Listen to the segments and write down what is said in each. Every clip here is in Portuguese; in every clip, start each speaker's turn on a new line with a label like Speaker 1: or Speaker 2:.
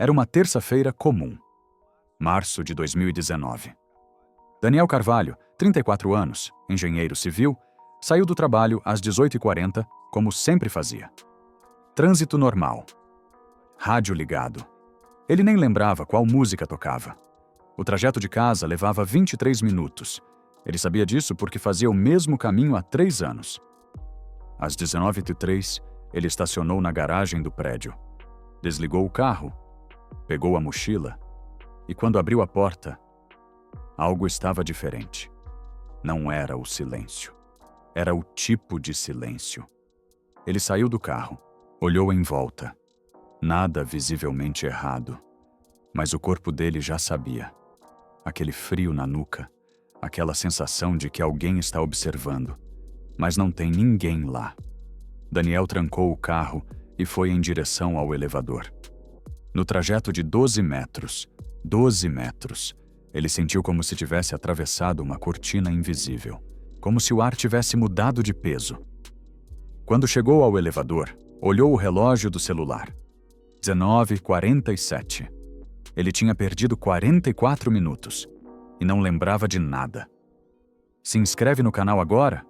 Speaker 1: Era uma terça-feira comum. Março de 2019. Daniel Carvalho, 34 anos, engenheiro civil, saiu do trabalho às 18h40, como sempre fazia. Trânsito normal. Rádio ligado. Ele nem lembrava qual música tocava. O trajeto de casa levava 23 minutos. Ele sabia disso porque fazia o mesmo caminho há 3 anos. Às 19h03, ele estacionou na garagem do prédio. Desligou o carro, pegou a mochila e, quando abriu a porta, algo estava diferente. Não era o silêncio. Era o tipo de silêncio. Ele saiu do carro, olhou em volta. Nada visivelmente errado. Mas o corpo dele já sabia. Aquele frio na nuca, aquela sensação de que alguém está observando. Mas não tem ninguém lá. Daniel trancou o carro e foi em direção ao elevador. No trajeto de 12 metros, ele sentiu como se tivesse atravessado uma cortina invisível, como se o ar tivesse mudado de peso. Quando chegou ao elevador, olhou o relógio do celular. 19h47. Ele tinha perdido 44 minutos e não lembrava de nada. Se inscreve no canal agora,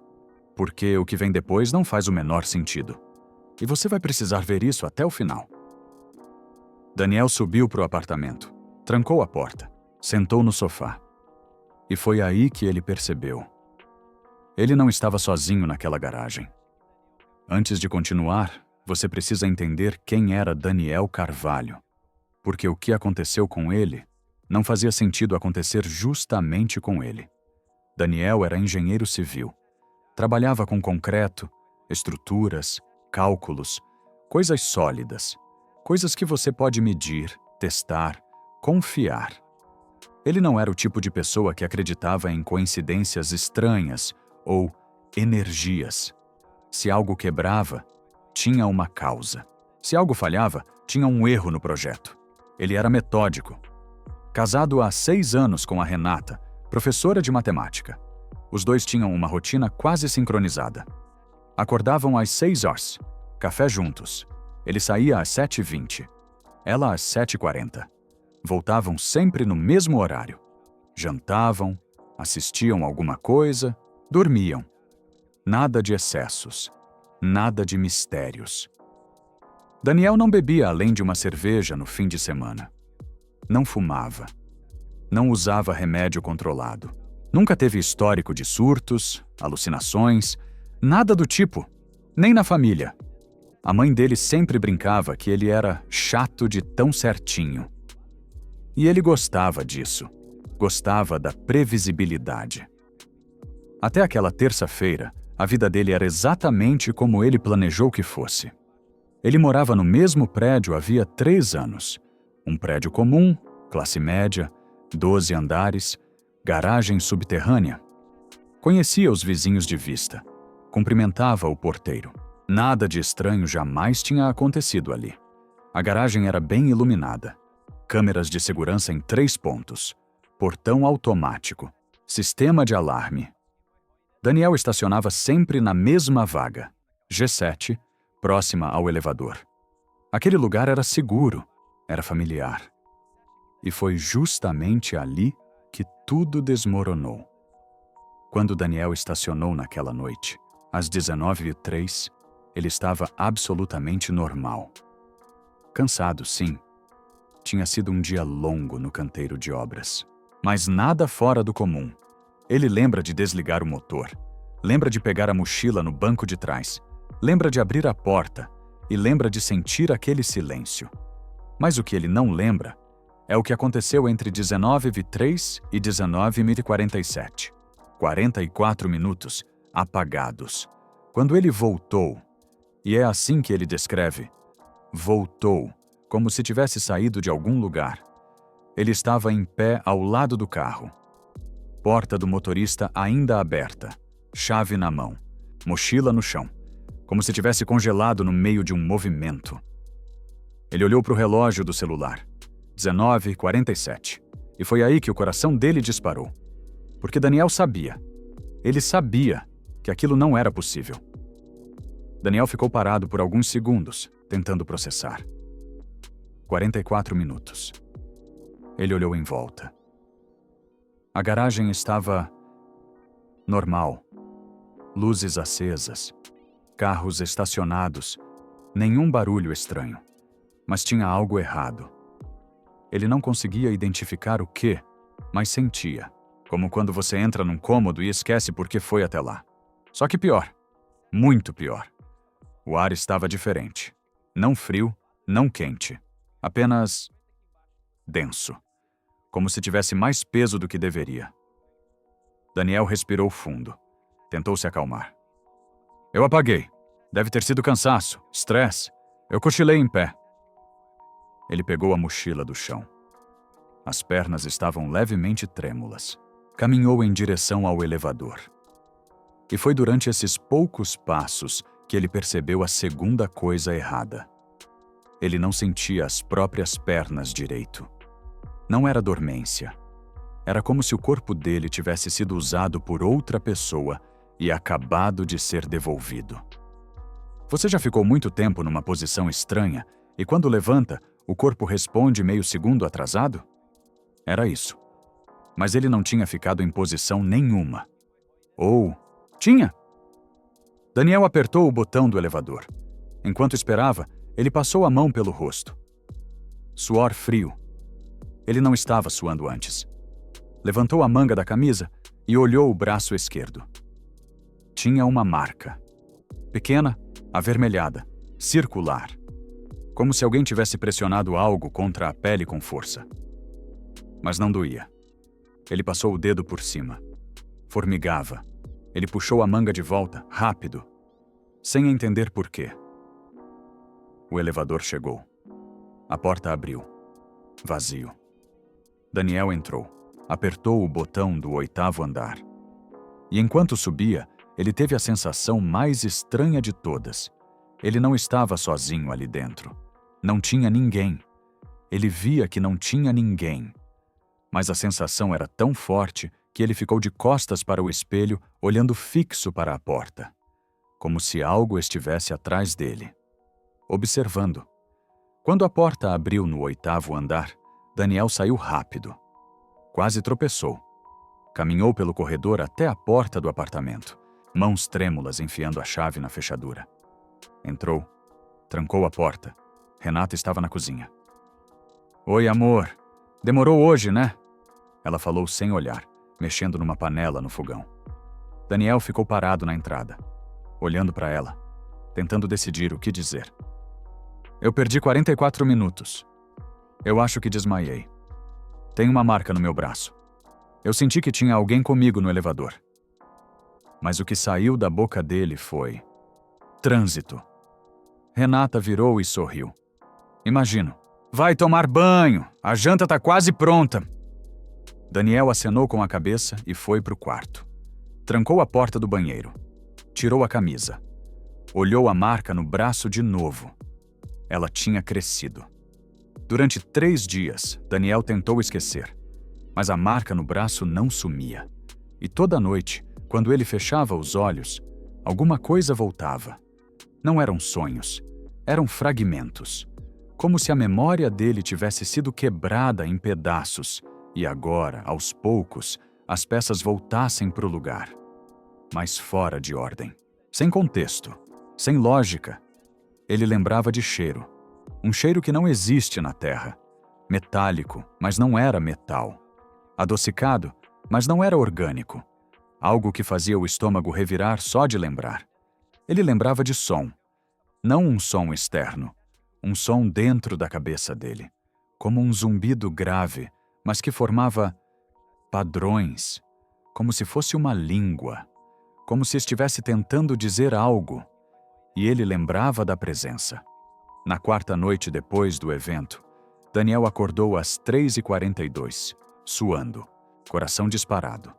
Speaker 1: porque o que vem depois não faz o menor sentido. E você vai precisar ver isso até o final. Daniel subiu para o apartamento, trancou a porta, sentou no sofá. E foi aí que ele percebeu. Ele não estava sozinho naquela garagem. Antes de continuar, você precisa entender quem era Daniel Carvalho, porque o que aconteceu com ele não fazia sentido acontecer justamente com ele. Daniel era engenheiro civil. Trabalhava com concreto, estruturas, cálculos, coisas sólidas, coisas que você pode medir, testar, confiar. Ele não era o tipo de pessoa que acreditava em coincidências estranhas ou energias. Se algo quebrava, tinha uma causa. Se algo falhava, tinha um erro no projeto. Ele era metódico. Casado há 6 anos com a Renata, professora de matemática. Os dois tinham uma rotina quase sincronizada. Acordavam às 6h, café juntos. Ele saía às 7h20, ela às 7h40. Voltavam sempre no mesmo horário. Jantavam, assistiam alguma coisa, dormiam. Nada de excessos, nada de mistérios. Daniel não bebia além de uma cerveja no fim de semana. Não fumava. Não usava remédio controlado. Nunca teve histórico de surtos, alucinações, nada do tipo, nem na família. A mãe dele sempre brincava que ele era chato de tão certinho. E ele gostava disso. Gostava da previsibilidade. Até aquela terça-feira, a vida dele era exatamente como ele planejou que fosse. Ele morava no mesmo prédio havia 3 anos. Um prédio comum, classe média, 12 andares, garagem subterrânea. Conhecia os vizinhos de vista. Cumprimentava o porteiro. Nada de estranho jamais tinha acontecido ali. A garagem era bem iluminada. Câmeras de segurança em 3 pontos. Portão automático. Sistema de alarme. Daniel estacionava sempre na mesma vaga, G7, próxima ao elevador. Aquele lugar era seguro, era familiar. E foi justamente ali que tudo desmoronou. Quando Daniel estacionou naquela noite, às 19h03, ele estava absolutamente normal. Cansado, sim. Tinha sido um dia longo no canteiro de obras. Mas nada fora do comum. Ele lembra de desligar o motor, lembra de pegar a mochila no banco de trás, lembra de abrir a porta e lembra de sentir aquele silêncio. Mas o que ele não lembra é o que aconteceu entre 19h03 e 19h47. 44 minutos apagados. Quando ele voltou, e é assim que ele descreve, voltou, como se tivesse saído de algum lugar. Ele estava em pé ao lado do carro. Porta do motorista ainda aberta, chave na mão, mochila no chão, como se tivesse congelado no meio de um movimento. Ele olhou para o relógio do celular, 19h47, e foi aí que o coração dele disparou. Porque Daniel sabia, ele sabia que aquilo não era possível. Daniel ficou parado por alguns segundos, tentando processar. 44 minutos. Ele olhou em volta. A garagem estava normal. Luzes acesas, carros estacionados, nenhum barulho estranho. Mas tinha algo errado. Ele não conseguia identificar o que, mas sentia, como quando você entra num cômodo e esquece por que foi até lá. Só que pior, muito pior. O ar estava diferente. Não frio, não quente. Apenas denso. Como se tivesse mais peso do que deveria. Daniel respirou fundo. Tentou se acalmar. Eu apaguei. Deve ter sido cansaço, estresse. Eu cochilei em pé. Ele pegou a mochila do chão. As pernas estavam levemente trêmulas. Caminhou em direção ao elevador. E foi durante esses poucos passos que ele percebeu a segunda coisa errada. Ele não sentia as próprias pernas direito. Não era dormência. Era como se o corpo dele tivesse sido usado por outra pessoa e acabado de ser devolvido. Você já ficou muito tempo numa posição estranha e quando levanta, o corpo responde meio segundo atrasado? Era isso. Mas ele não tinha ficado em posição nenhuma. Ou tinha? Daniel apertou o botão do elevador. Enquanto esperava, ele passou a mão pelo rosto. Suor frio. Ele não estava suando antes. Levantou a manga da camisa e olhou o braço esquerdo. Tinha uma marca. Pequena, avermelhada, circular. Como se alguém tivesse pressionado algo contra a pele com força. Mas não doía. Ele passou o dedo por cima. Formigava. Ele puxou a manga de volta, rápido, sem entender por quê. O elevador chegou. A porta abriu. Vazio. Daniel entrou. Apertou o botão do 8º andar. E enquanto subia, ele teve a sensação mais estranha de todas. Ele não estava sozinho ali dentro. Não tinha ninguém. Ele via que não tinha ninguém. Mas a sensação era tão forte que ele ficou de costas para o espelho, olhando fixo para a porta. Como se algo estivesse atrás dele. Observando. Quando a porta abriu no 8º andar, Daniel saiu rápido. Quase tropeçou. Caminhou pelo corredor até a porta do apartamento, mãos trêmulas enfiando a chave na fechadura. Entrou. Trancou a porta. Renata estava na cozinha. Oi, amor. Demorou hoje, né? Ela falou sem olhar, mexendo numa panela no fogão. Daniel ficou parado na entrada, olhando para ela, tentando decidir o que dizer. Eu perdi 44 minutos. Eu acho que desmaiei. Tem uma marca no meu braço. Eu senti que tinha alguém comigo no elevador. Mas o que saiu da boca dele foi... trânsito. Renata virou e sorriu. Imagino. Vai tomar banho. A janta tá quase pronta. Daniel acenou com a cabeça e foi pro quarto. Trancou a porta do banheiro. Tirou a camisa. Olhou a marca no braço de novo. Ela tinha crescido. Durante 3 dias, Daniel tentou esquecer. Mas a marca no braço não sumia. E toda noite, quando ele fechava os olhos, alguma coisa voltava. Não eram sonhos. Eram fragmentos. Como se a memória dele tivesse sido quebrada em pedaços. E agora, aos poucos, as peças voltassem para o lugar. Mas fora de ordem. Sem contexto. Sem lógica. Ele lembrava de cheiro. Um cheiro que não existe na Terra. Metálico, mas não era metal. Adocicado, mas não era orgânico. Algo que fazia o estômago revirar só de lembrar. Ele lembrava de som. Não um som externo. Um som dentro da cabeça dele. Como um zumbido grave, mas que formava padrões, como se fosse uma língua, como se estivesse tentando dizer algo, e ele lembrava da presença. Na 4ª noite depois do evento, Daniel acordou às 3h42, suando, coração disparado.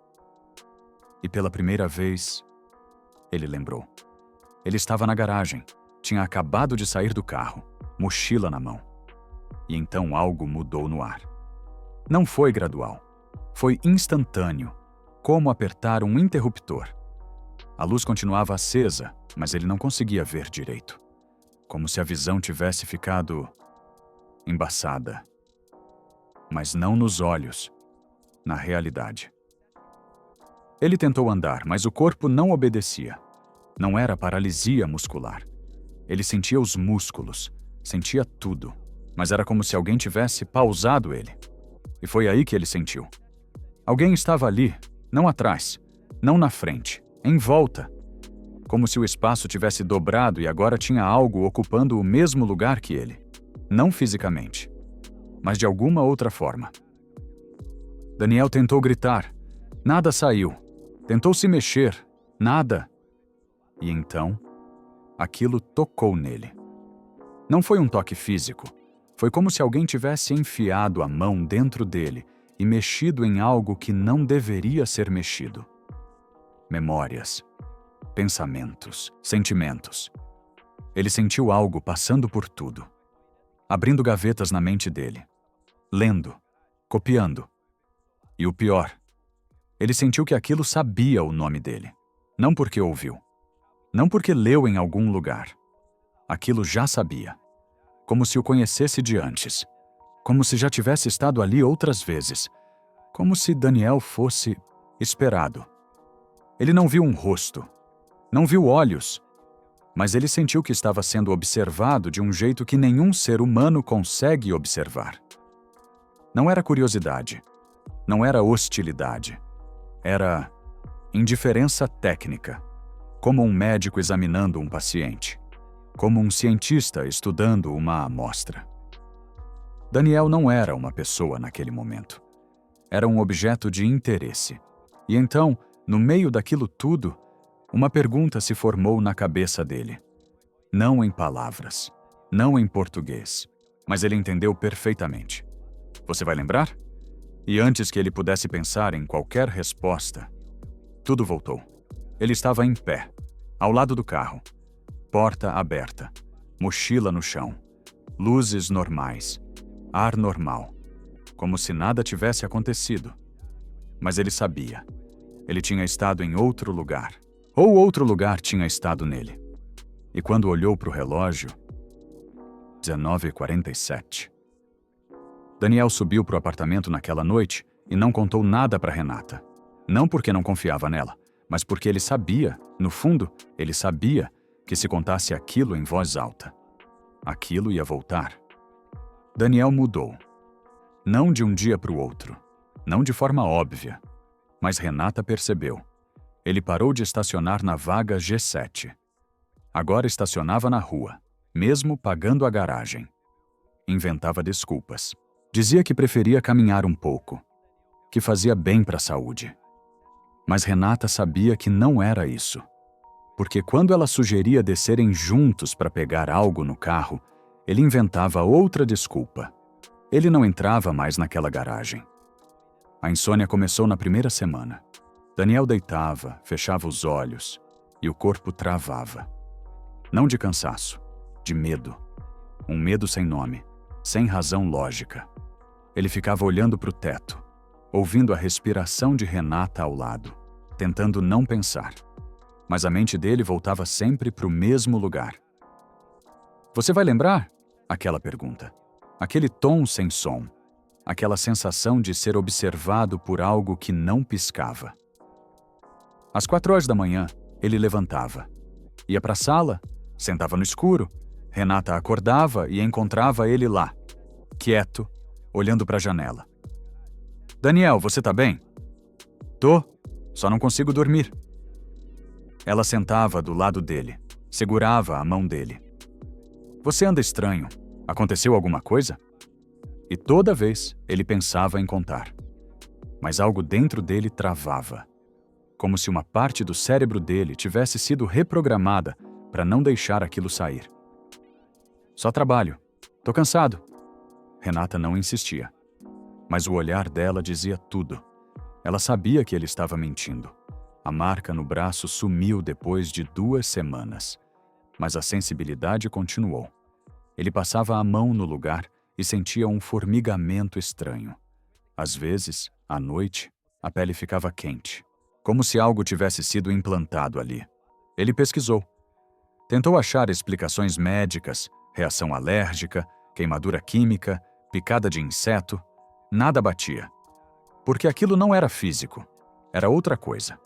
Speaker 1: E pela primeira vez, ele lembrou. Ele estava na garagem, tinha acabado de sair do carro, mochila na mão. E então algo mudou no ar. Não foi gradual. Foi instantâneo, como apertar um interruptor. A luz continuava acesa, mas ele não conseguia ver direito. Como se a visão tivesse ficado embaçada. Mas não nos olhos, na realidade. Ele tentou andar, mas o corpo não obedecia. Não era paralisia muscular. Ele sentia os músculos, sentia tudo, mas era como se alguém tivesse pausado ele. E foi aí que ele sentiu. Alguém estava ali, não atrás, não na frente, em volta. Como se o espaço tivesse dobrado e agora tinha algo ocupando o mesmo lugar que ele. Não fisicamente, mas de alguma outra forma. Daniel tentou gritar. Nada saiu. Tentou se mexer. Nada. E então, aquilo tocou nele. Não foi um toque físico. Foi como se alguém tivesse enfiado a mão dentro dele e mexido em algo que não deveria ser mexido. Memórias, pensamentos, sentimentos. Ele sentiu algo passando por tudo, abrindo gavetas na mente dele, lendo, copiando. E o pior, ele sentiu que aquilo sabia o nome dele, não porque ouviu, não porque leu em algum lugar. Aquilo já sabia, como se o conhecesse de antes, como se já tivesse estado ali outras vezes, como se Daniel fosse esperado. Ele não viu um rosto, não viu olhos, mas ele sentiu que estava sendo observado de um jeito que nenhum ser humano consegue observar. Não era curiosidade, não era hostilidade, era indiferença técnica, como um médico examinando um paciente, como um cientista estudando uma amostra. Daniel não era uma pessoa naquele momento. Era um objeto de interesse. E então, no meio daquilo tudo, uma pergunta se formou na cabeça dele. Não em palavras, não em português, mas ele entendeu perfeitamente. Você vai lembrar? E antes que ele pudesse pensar em qualquer resposta, tudo voltou. Ele estava em pé, ao lado do carro, porta aberta, mochila no chão, luzes normais, ar normal, como se nada tivesse acontecido. Mas ele sabia. Ele tinha estado em outro lugar, ou outro lugar tinha estado nele. E quando olhou para o relógio, 19h47. Daniel subiu para o apartamento naquela noite e não contou nada para Renata. Não porque não confiava nela, mas porque ele sabia, no fundo, ele sabia que se contasse aquilo em voz alta, aquilo ia voltar. Daniel mudou. Não de um dia para o outro, não de forma óbvia, mas Renata percebeu. Ele parou de estacionar na vaga G7. Agora estacionava na rua, mesmo pagando a garagem. Inventava desculpas. Dizia que preferia caminhar um pouco, que fazia bem para a saúde. Mas Renata sabia que não era isso. Porque quando ela sugeria descerem juntos para pegar algo no carro, ele inventava outra desculpa. Ele não entrava mais naquela garagem. A insônia começou na primeira semana. Daniel deitava, fechava os olhos e o corpo travava. Não de cansaço, de medo. Um medo sem nome, sem razão lógica. Ele ficava olhando para o teto, ouvindo a respiração de Renata ao lado, tentando não pensar. Mas a mente dele voltava sempre para o mesmo lugar. Você vai lembrar? Aquela pergunta. Aquele tom sem som. Aquela sensação de ser observado por algo que não piscava. Às 4h da manhã, ele levantava. Ia para a sala, sentava no escuro. Renata acordava e encontrava ele lá, quieto, olhando para a janela. Daniel, você tá bem? Tô, só não consigo dormir. Ela sentava do lado dele, segurava a mão dele. Você anda estranho. Aconteceu alguma coisa? E toda vez ele pensava em contar. Mas algo dentro dele travava. Como se uma parte do cérebro dele tivesse sido reprogramada para não deixar aquilo sair. Só trabalho. Tô cansado. Renata não insistia. Mas o olhar dela dizia tudo. Ela sabia que ele estava mentindo. A marca no braço sumiu depois de 2 semanas. Mas a sensibilidade continuou. Ele passava a mão no lugar e sentia um formigamento estranho. Às vezes, à noite, a pele ficava quente, como se algo tivesse sido implantado ali. Ele pesquisou. Tentou achar explicações médicas, reação alérgica, queimadura química, picada de inseto, nada batia. Porque aquilo não era físico, era outra coisa.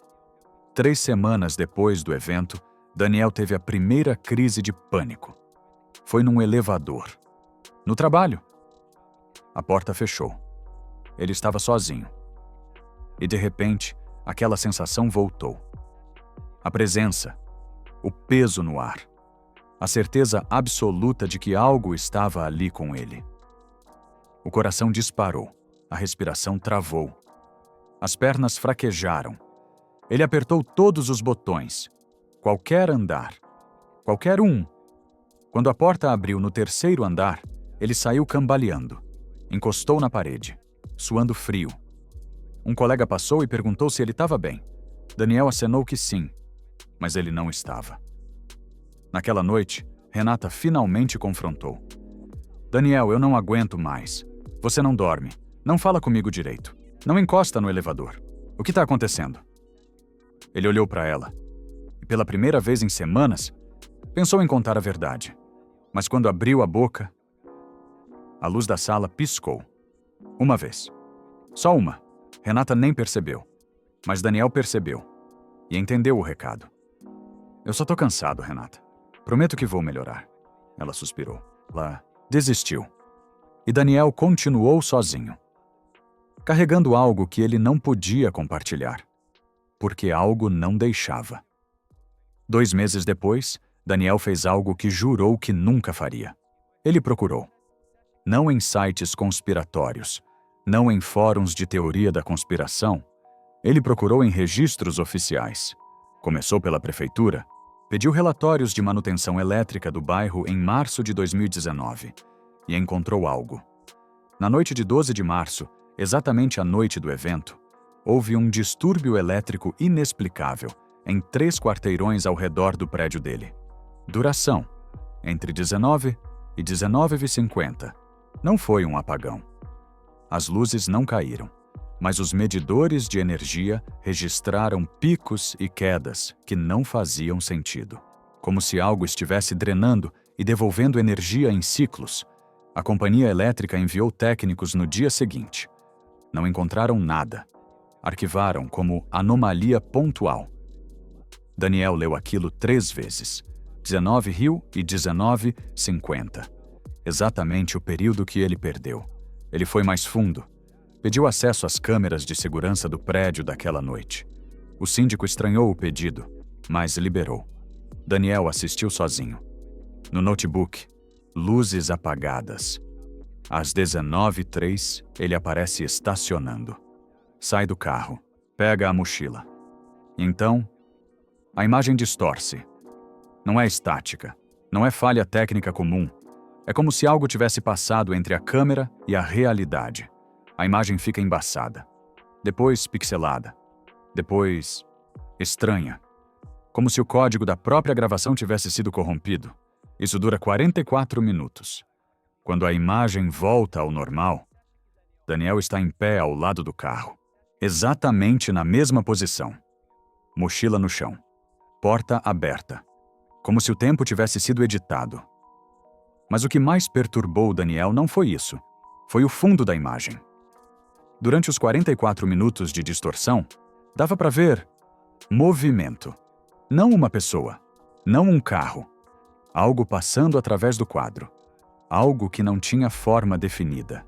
Speaker 1: 3 semanas depois do evento, Daniel teve a primeira crise de pânico. Foi num elevador. No trabalho. A porta fechou. Ele estava sozinho. E de repente, aquela sensação voltou. A presença, o peso no ar, a certeza absoluta de que algo estava ali com ele. O coração disparou, a respiração travou. As pernas fraquejaram. Ele apertou todos os botões. Qualquer andar. Qualquer um. Quando a porta abriu no 3º andar, ele saiu cambaleando. Encostou na parede, suando frio. Um colega passou e perguntou se ele estava bem. Daniel acenou que sim, mas ele não estava. Naquela noite, Renata finalmente confrontou. Daniel, eu não aguento mais. Você não dorme. Não fala comigo direito. Não encosta no elevador. O que está acontecendo? Ele olhou para ela e, pela primeira vez em semanas, pensou em contar a verdade. Mas quando abriu a boca, a luz da sala piscou. Uma vez. Só uma. Renata nem percebeu. Mas Daniel percebeu. E entendeu o recado. Eu só tô cansado, Renata. Prometo que vou melhorar. Ela suspirou. Ela desistiu. E Daniel continuou sozinho. Carregando algo que ele não podia compartilhar. Porque algo não deixava. 2 meses depois, Daniel fez algo que jurou que nunca faria. Ele procurou. Não em sites conspiratórios, não em fóruns de teoria da conspiração. Ele procurou em registros oficiais. Começou pela prefeitura, pediu relatórios de manutenção elétrica do bairro em março de 2019 e encontrou algo. Na noite de 12 de março, exatamente à noite do evento, houve um distúrbio elétrico inexplicável em 3 quarteirões ao redor do prédio dele. Duração: entre 19 e 19h50. Não foi um apagão. As luzes não caíram, mas os medidores de energia registraram picos e quedas que não faziam sentido. Como se algo estivesse drenando e devolvendo energia em ciclos. A companhia elétrica enviou técnicos no dia seguinte. Não encontraram nada. Arquivaram como anomalia pontual. Daniel leu aquilo 3 vezes. 19 Rio e 19:50. Exatamente o período que ele perdeu. Ele foi mais fundo. Pediu acesso às câmeras de segurança do prédio daquela noite. O síndico estranhou o pedido, mas liberou. Daniel assistiu sozinho. No notebook, luzes apagadas. Às 19h03, ele aparece estacionando. Sai do carro, pega a mochila. Então, a imagem distorce. Não é estática, não é falha técnica comum. É como se algo tivesse passado entre a câmera e a realidade. A imagem fica embaçada, depois pixelada, depois estranha. Como se o código da própria gravação tivesse sido corrompido. Isso dura 44 minutos. Quando a imagem volta ao normal, Daniel está em pé ao lado do carro, exatamente na mesma posição. Mochila no chão, porta aberta, como se o tempo tivesse sido editado. Mas o que mais perturbou Daniel não foi isso, foi o fundo da imagem. Durante os 44 minutos de distorção, dava para ver movimento. Não uma pessoa, não um carro. Algo passando através do quadro. Algo que não tinha forma definida.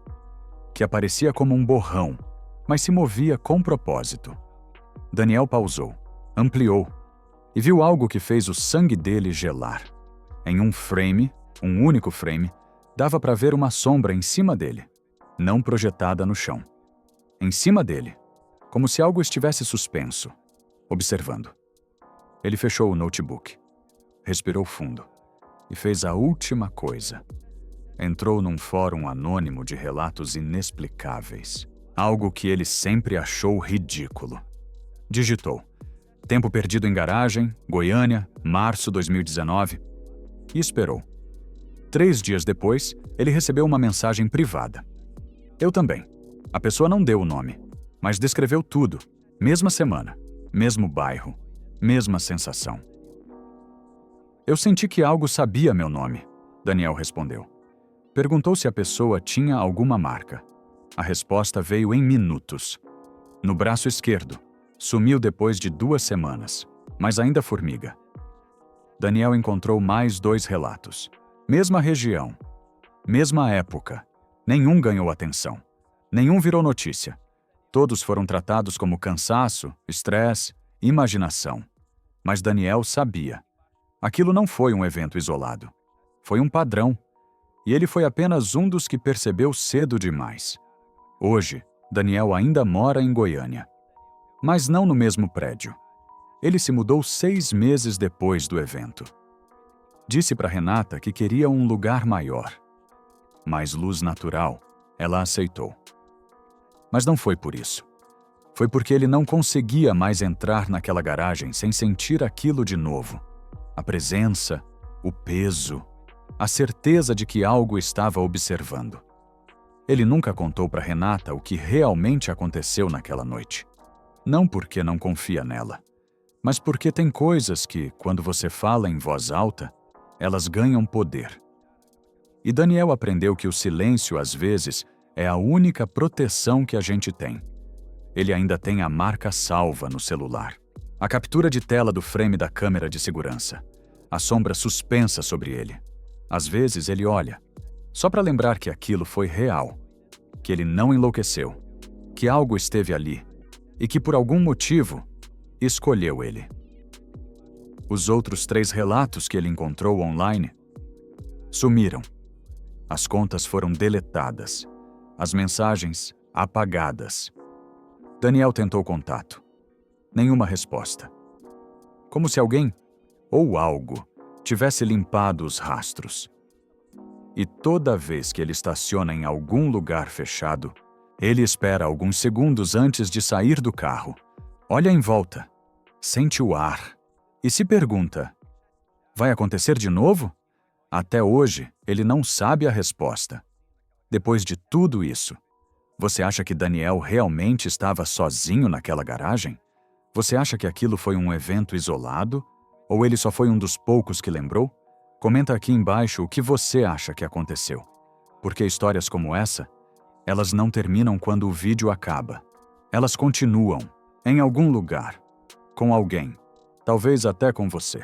Speaker 1: Que aparecia como um borrão, mas se movia com propósito. Daniel pausou, ampliou, e viu algo que fez o sangue dele gelar. Em um frame, um único frame, dava para ver uma sombra em cima dele, não projetada no chão. Em cima dele, como se algo estivesse suspenso, observando. Ele fechou o notebook, respirou fundo e fez a última coisa. Entrou num fórum anônimo de relatos inexplicáveis, algo que ele sempre achou ridículo. Digitou: tempo perdido em garagem, Goiânia, março 2019, e esperou. 3 dias depois, ele recebeu uma mensagem privada. Eu também. A pessoa não deu o nome, mas descreveu tudo. Mesma semana, mesmo bairro, mesma sensação. Eu senti que algo sabia meu nome, Daniel respondeu. Perguntou se a pessoa tinha alguma marca. A resposta veio em minutos. No braço esquerdo. Sumiu depois de 2 semanas, mas ainda formiga. Daniel encontrou mais 2 relatos. Mesma região. Mesma época. Nenhum ganhou atenção. Nenhum virou notícia. Todos foram tratados como cansaço, estresse, imaginação. Mas Daniel sabia. Aquilo não foi um evento isolado. Foi um padrão. E ele foi apenas um dos que percebeu cedo demais. Hoje, Daniel ainda mora em Goiânia. Mas não no mesmo prédio. Ele se mudou 6 meses depois do evento. Disse para Renata que queria um lugar maior. Mais luz natural, ela aceitou. Mas não foi por isso. Foi porque ele não conseguia mais entrar naquela garagem sem sentir aquilo de novo. A presença, o peso, a certeza de que algo estava observando. Ele nunca contou para Renata o que realmente aconteceu naquela noite. Não porque não confia nela, mas porque tem coisas que, quando você fala em voz alta, elas ganham poder. E Daniel aprendeu que o silêncio, às vezes, é a única proteção que a gente tem. Ele ainda tem a marca salva no celular. A captura de tela do frame da câmera de segurança. A sombra suspensa sobre ele. Às vezes ele olha, só para lembrar que aquilo foi real, que ele não enlouqueceu, que algo esteve ali e que por algum motivo escolheu ele. Os outros 3 relatos que ele encontrou online sumiram. As contas foram deletadas, as mensagens apagadas. Daniel tentou contato. Nenhuma resposta. Como se alguém, ou algo, tivesse limpado os rastros. E toda vez que ele estaciona em algum lugar fechado, ele espera alguns segundos antes de sair do carro. Olha em volta, sente o ar e se pergunta: vai acontecer de novo? Até hoje, ele não sabe a resposta. Depois de tudo isso, você acha que Daniel realmente estava sozinho naquela garagem? Você acha que aquilo foi um evento isolado? Ou ele só foi um dos poucos que lembrou? Comenta aqui embaixo o que você acha que aconteceu. Porque histórias como essa, elas não terminam quando o vídeo acaba. Elas continuam, em algum lugar, com alguém, talvez até com você.